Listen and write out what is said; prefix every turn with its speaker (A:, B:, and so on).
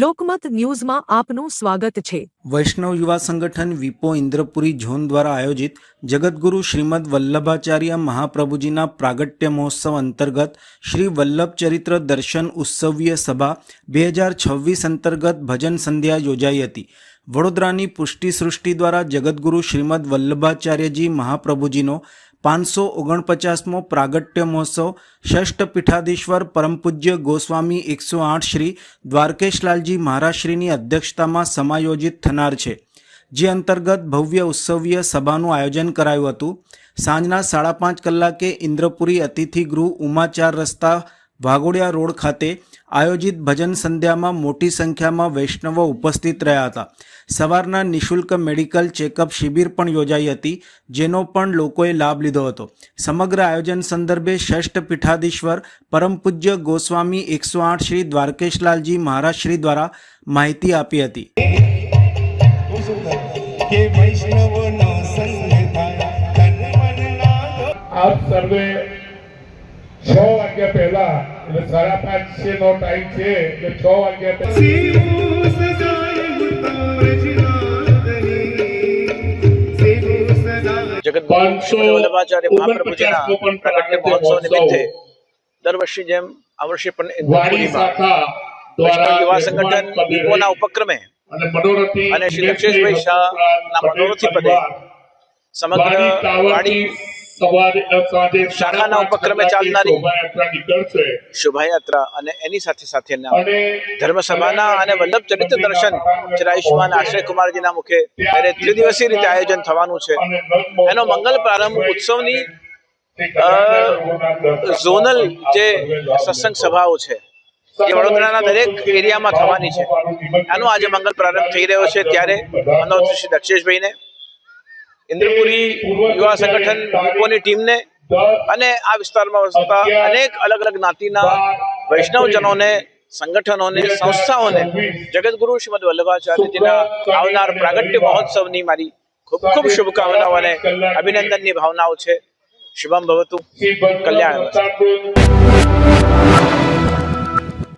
A: લોકમત ન્યૂઝમાં આપનું સ્વાગત છે।
B: વૈષ્ણવ યુવા સંગઠન વિપો ઇન્દ્રપુરી ઝોન દ્વારા આયોજિત જગતગુરુ શ્રીમદ વલ્લભાચાર્ય મહાપ્રભુજીના પ્રાગટ્ય મહોત્સવ અંતર્ગત શ્રી વલ્લભ ચરિત્ર દર્શન ઉત્સવીય સભા 2026 અંતર્ગત ભજન સંધ્યા યોજાઈ હતી। વડોદરાની પુષ્ટિ સૃષ્ટિ દ્વારા જગતગુરુ શ્રીમદ વલ્લભાચાર્યજી મહાપ્રભુજીનો 549મો પ્રાગટ્ય મહોત્સવ ષષ્ઠ પીઠાધીશ્વર પરમ પૂજ્ય ગોસ્વામી 108 શ્રી દ્વારકેશલાલજી મહારાજશ્રીની અધ્યક્ષતામાં સમાયોજિત થનાર છે, જે અંતર્ગત ભવ્ય ઉત્સવીય સભાનું આયોજન કરાયું હતું। સાંજના 5:30 કલાકે ઇન્દ્રપુરી અતિથિ ગૃહ ઉમા 4 રસ્તા વાઘોડિયા રોડ ખાતે આયોજિત ભજન સંધ્યામાં મોટી સંખ્યામાં વૈષ્ણવો ઉપસ્થિત રહ્યા હતા। સવારના નિઃશુલ્ક મેડિકલ ચેકઅપ શિબિર પણ યોજાઈ હતી, જેનો પણ લોકોએ લાભ લીધો હતો। સમગ્ર આયોજન સંદર્ભે ષષ્ઠ પીઠાધીશ્વર પરમ પૂજ્ય ગોસ્વામી 108 શ્રી દ્વારકેશલાલજી મહારાજશ્રી દ્વારા માહિતી આપી હતી।
C: आप सर्वे 6 वाग्या पहला 5:30 નો ટાઈમ છે એટલે 6 વાગ્યા
D: જગતગુરુ વલ્લભાચાર્ય મહાપ્રભુજીના પ્રાગટ્ય મહોત્સવ નિમિત્તે દર વર્ષે જેમ આ વર્ષે પણ ઇન્દ્રપુરીમાં વૈષ્ણવ યુવા સંગઠન વિપોના ઉપક્રમે અને શ્રી દક્ષેશભાઈ શાહના મનોરથી પદે સમગ્ર વાડી શાખાના ઉપક્રમે ચાલનારી શોભાયાત્રા અને એની સાથે સાથેના ધર્મસભાના અને વલ્લભ ચરિત્ર દર્શન ચિરાયુષ્માન આશ્રય કુમારજીના મુખે ત્યારે ત્રિદિવસીય રીતે આયોજન થવાનું છે। એનો મંગલ પ્રારંભ ઉત્સવની ઝોનલ જે સત્સંગ સભાઓ છે એ વડોદરાના દરેક એરિયામાં થવાની છે, આનો આજે મંગલ પ્રારંભ થઈ રહ્યો છે। ત્યારે મનોહર શ્રી દક્ષેશભાઈને, ઇન્દ્રપુરી યુવા સંગઠન વિપોની ટીમને અને આ વિસ્તારમાં વસતા અનેક અલગ અલગ જ્ઞાતિના વૈષ્ણવજનોને, સંગઠનોને, સંસ્થાઓને જગતગુરુ શ્રીમદ વલ્લભાચાર્યજીના આવનાર પ્રાગટ્ય મહોત્સવની મારી ખૂબ ખૂબ શુભકામનાઓ અને અભિનંદનની ભાવનાઓ છે। શુભમ ભવતુ, કલ્યાણ।